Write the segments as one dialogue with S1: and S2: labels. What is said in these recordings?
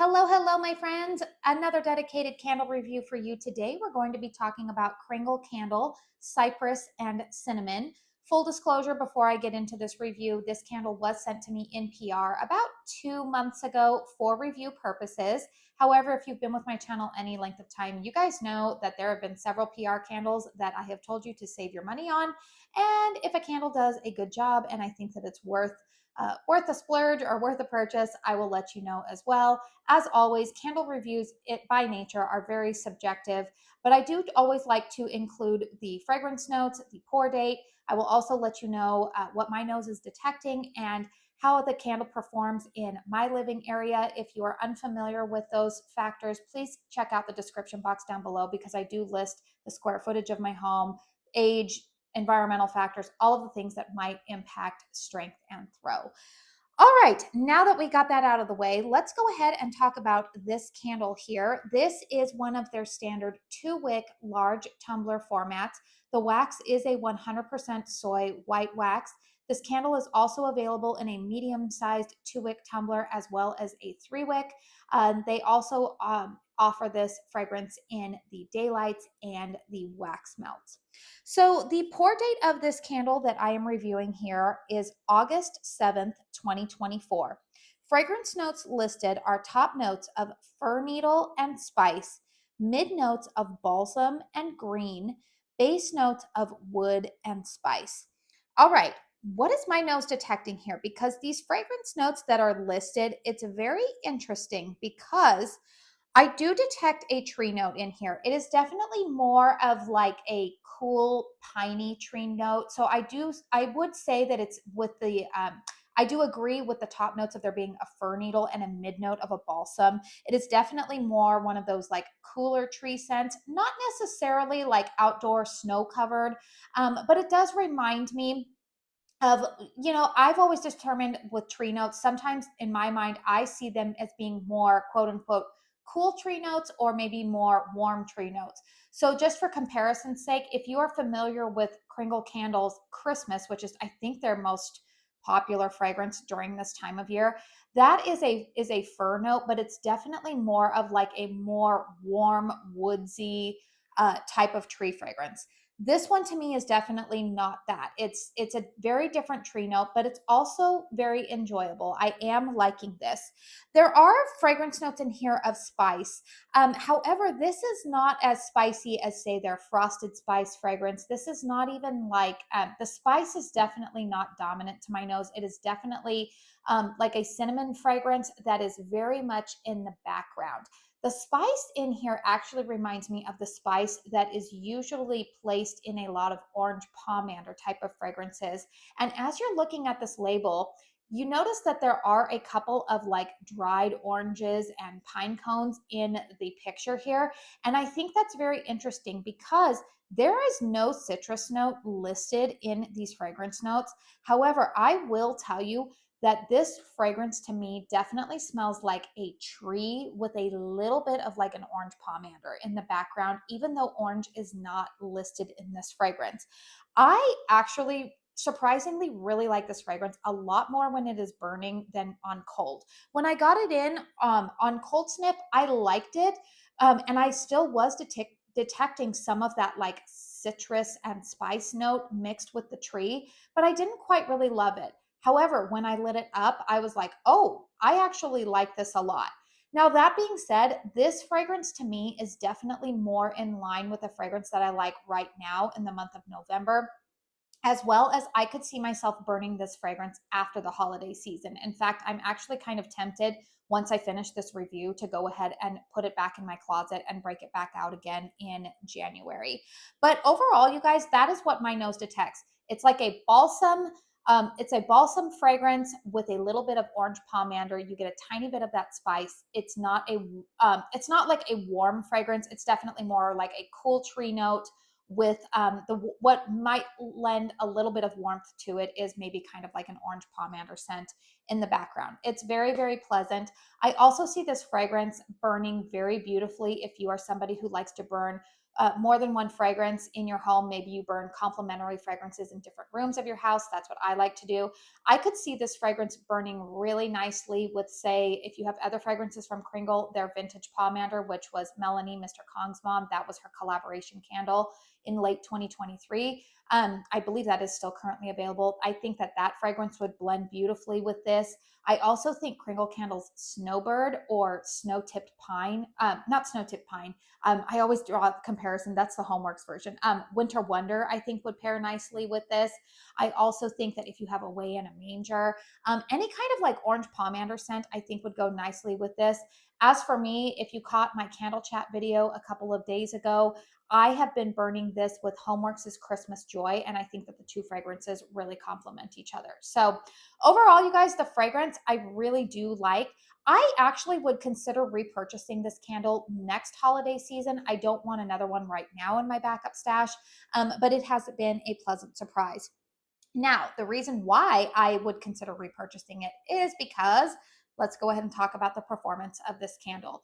S1: Hello, hello, my friends. Another dedicated candle review for you today. We're going to be talking about Kringle candle, Cypress, and cinnamon. Full disclosure before I get into this review, this candle was sent to me in PR about 2 months ago for review purposes. However, if you've been with my channel any length of time, you guys know that there have been several PR candles that I have told you to save your money on. And if a candle does a good job and I think that it's worth a splurge or worth a purchase, I will let you know as well. As always, candle reviews, it by nature, are very subjective, but I do always like to include the fragrance notes, the pour date. I will also let you know what my nose is detecting and how the candle performs in my living area. If you are unfamiliar with those factors, please check out the description box down below because I do list the square footage of my home, age, environmental factors, all of the things that might impact strength and throw. All right, now that we got that out of the way, let's go ahead and talk about this candle here. This is one of their standard 2-wick large tumbler formats. The wax is a 100% soy white wax. This candle is also available in a medium-sized 2-wick tumbler as well as a 3-wick. They also offer this fragrance in the daylights and the wax melts. So the pour date of this candle that I am reviewing here is August 7th, 2024. Fragrance notes listed are top notes of fir needle and spice, mid notes of balsam and green, base notes of wood and spice. All right, what is my nose detecting here? Because these fragrance notes that are listed, it's very interesting because I do detect a tree note in here. It is definitely more of like a cool piney tree note. So I would say that it's with I do agree with the top notes of there being a fir needle and a mid note of a balsam. It is definitely more one of those like cooler tree scents, not necessarily like outdoor snow covered, but it does remind me of, I've always determined with tree notes, sometimes in my mind I see them as being more quote unquote cool tree notes or maybe more warm tree notes. So just for comparison's sake, if you are familiar with Kringle candles Christmas, which is I think their most popular fragrance during this time of year, that is a fir note, but it's definitely more of like a more warm woodsy type of tree fragrance. This one to me is definitely not that. It's a very different tree note, but it's also very enjoyable. I am liking this. There are fragrance notes in here of spice. However, this is not as spicy as say their frosted spice fragrance. This is not even like the spice is definitely not dominant to my nose. It is definitely like a cinnamon fragrance that is very much in the background. The spice in here actually reminds me of the spice that is usually placed in a lot of orange pomander type of fragrances. And as you're looking at this label, you notice that there are a couple of like dried oranges and pine cones in the picture here. And I think that's very interesting because there is no citrus note listed in these fragrance notes. However, I will tell you that this fragrance to me definitely smells like a tree with a little bit of like an orange pomander in the background, even though orange is not listed in this fragrance. I actually surprisingly really like this fragrance a lot more when it is burning than on cold. When I got it in on cold snip, I liked it, and I still was detecting some of that like citrus and spice note mixed with the tree, but I didn't quite really love it. However, when I lit it up, I was like, oh, I actually like this a lot. Now, that being said, this fragrance to me is definitely more in line with the fragrance that I like right now in the month of November, as well as I could see myself burning this fragrance after the holiday season. In fact, I'm actually kind of tempted once I finish this review to go ahead and put it back in my closet and break it back out again in January. But overall, you guys, that is what my nose detects. It's like a balsam. It's a balsam fragrance with a little bit of orange pomander. You get a tiny bit of that spice. It's not like a warm fragrance. It's definitely more like a cool tree note with the what might lend a little bit of warmth to it is maybe kind of like an orange pomander scent in the background. It's very, very pleasant. I also see this fragrance burning very beautifully if you are somebody who likes to burn more than one fragrance in your home. Maybe you burn complementary fragrances in different rooms of your house. That's what I like to do. I could see this fragrance burning really nicely with, say, if you have other fragrances from Kringle, their vintage pomander, which was Melanie, Mr. Kong's mom. That was her collaboration candle in late 2023. I believe that is still currently available. I think that that fragrance would blend beautifully with this. I also think Kringle Candle's Snowbird or Snow Tipped Pine, not Snow Tipped Pine. I always draw a comparison. That's the Homeworks version. Winter Wonder, I think, would pair nicely with this. I also think that if you have Away in a Manger, any kind of like orange pomander scent, I think would go nicely with this. As for me, if you caught my candle chat video a couple of days ago, I have been burning this with Homeworks' Christmas Joy, and I think that the two fragrances really complement each other. So overall, you guys, the fragrance I really do like. I actually would consider repurchasing this candle next holiday season. I don't want another one right now in my backup stash, but it has been a pleasant surprise. Now, the reason why I would consider repurchasing it is because let's go ahead and talk about the performance of this candle.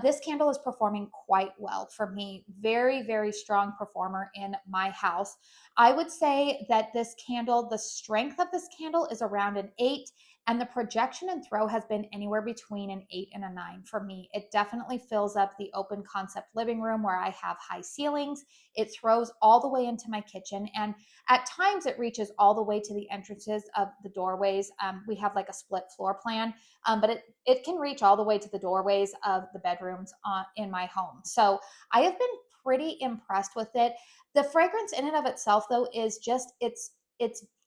S1: This candle is performing quite well for me. Very, very strong performer in my house. I would say that this candle, the strength of this candle is around an 8, and the projection and throw has been anywhere between an 8 and a 9 for me. It definitely fills up the open concept living room where I have high ceilings. It throws all the way into my kitchen, and at times it reaches all the way to the entrances of the doorways. We have like a split floor plan, but it can reach all the way to the doorways of the bedrooms in my home. So I have been pretty impressed with it. The fragrance in and of itself, though, is just it's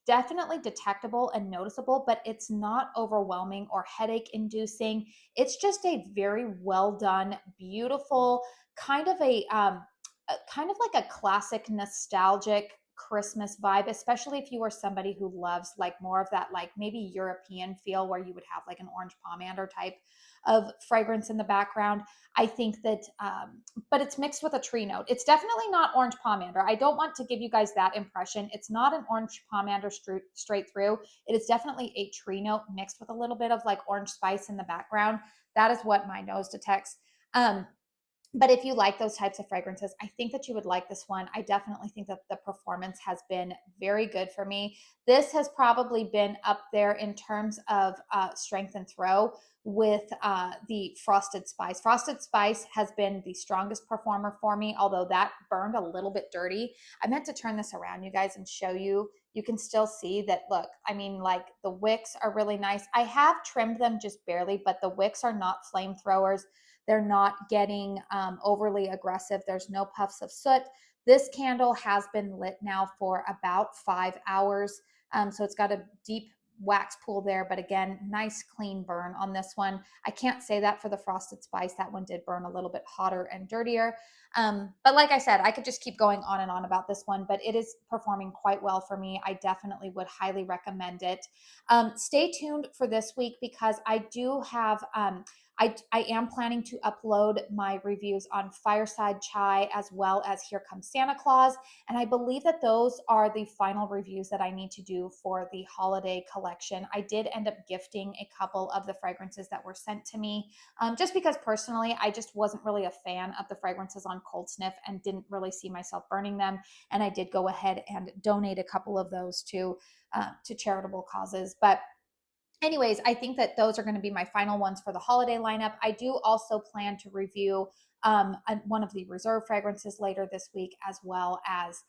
S1: definitely detectable and noticeable, but it's not overwhelming or headache inducing. It's just a very well done, beautiful kind of like a classic nostalgic Christmas vibe, especially if you are somebody who loves like more of that, like maybe European feel where you would have like an orange pomander type of fragrance in the background. I think that, but it's mixed with a tree note. It's definitely not orange pomander. I don't want to give you guys that impression. It's not an orange pomander straight through. It is definitely a tree note mixed with a little bit of like orange spice in the background. That is what my nose detects. Um, but if you like those types of fragrances, I think that you would like this one. I definitely think that the performance has been very good for me. This has probably been up there in terms of strength and throw with the Frosted Spice. Frosted Spice has been the strongest performer for me, although that burned a little bit dirty. I meant to turn this around, you guys, and show you. You can still see that, look, I mean, like the wicks are really nice. I have trimmed them just barely, but the wicks are not flamethrowers. They're not getting overly aggressive. There's no puffs of soot. This candle has been lit now for about 5 hours. So it's got a deep wax pool there, but again, nice clean burn on this one. I can't say that for the Frosted Spice. That one did burn a little bit hotter and dirtier. But like I said, I could just keep going on and on about this one, but it is performing quite well for me. I definitely would highly recommend it. Stay tuned for this week because I do have I am planning to upload my reviews on Fireside Chai as well as Here Comes Santa Claus. And I believe that those are the final reviews that I need to do for the holiday collection. I did end up gifting a couple of the fragrances that were sent to me just because personally, I just wasn't really a fan of the fragrances on Cold Sniff and didn't really see myself burning them. And I did go ahead and donate a couple of those to charitable causes. But anyways, I think that those are going to be my final ones for the holiday lineup. I do also plan to review one of the reserve fragrances later this week, as well as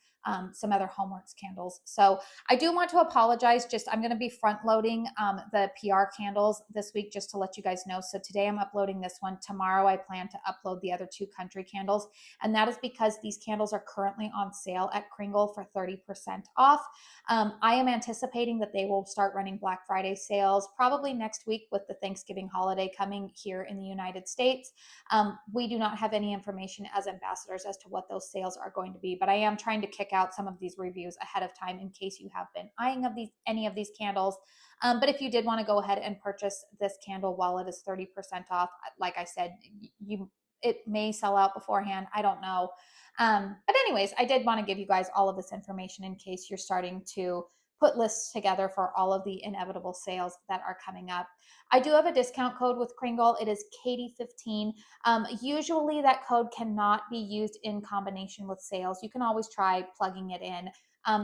S1: some other Homeworks candles. So I do want to apologize. Just I'm going to be front loading the PR candles this week just to let you guys know. So today I'm uploading this one. Tomorrow I plan to upload the other two country candles. And that is because these candles are currently on sale at Kringle for 30% off. I am anticipating that they will start running Black Friday sales probably next week with the Thanksgiving holiday coming here in the United States. We do not have any information as ambassadors as to what those sales are going to be, but I am trying to kick out some of these reviews ahead of time in case you have been eyeing any of these candles. But if you did want to go ahead and purchase this candle while it is 30% off, like I said, it may sell out beforehand. I don't know. But anyways, I did want to give you guys all of this information in case you're starting to put lists together for all of the inevitable sales that are coming up. I do have a discount code with Kringle. It is Katie15. Usually that code cannot be used in combination with sales. You can always try plugging it in.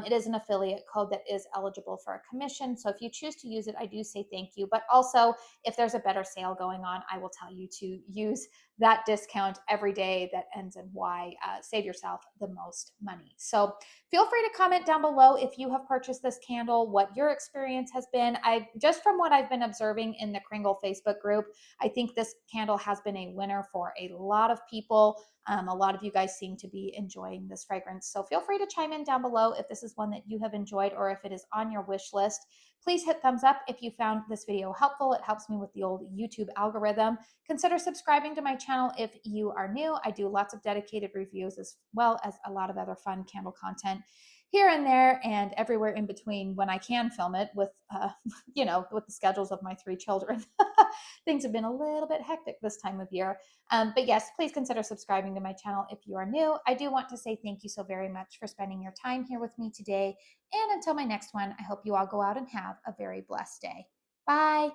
S1: It is an affiliate code that is eligible for a commission. So if you choose to use it, I do say thank you. But also, if there's a better sale going on, I will tell you to use that discount every day that ends in Y. Save yourself the most money. So feel free to comment down below if you have purchased this candle, what your experience has been. I just from what I've been observing in the Kringle Facebook group, I think this candle has been a winner for a lot of people. A lot of you guys seem to be enjoying this fragrance. So feel free to chime in down below if this is one that you have enjoyed or if it is on your wish list. Please hit thumbs up if you found this video helpful. It helps me with the old YouTube algorithm. Consider subscribing to my channel if you are new. I do lots of dedicated reviews as well as a lot of other fun candle content here and there and everywhere in between when I can film it with, with the schedules of my 3 children. Things have been a little bit hectic this time of year. But yes, please consider subscribing to my channel if you are new. I do want to say thank you so very much for spending your time here with me today. And until my next one, I hope you all go out and have a very blessed day. Bye.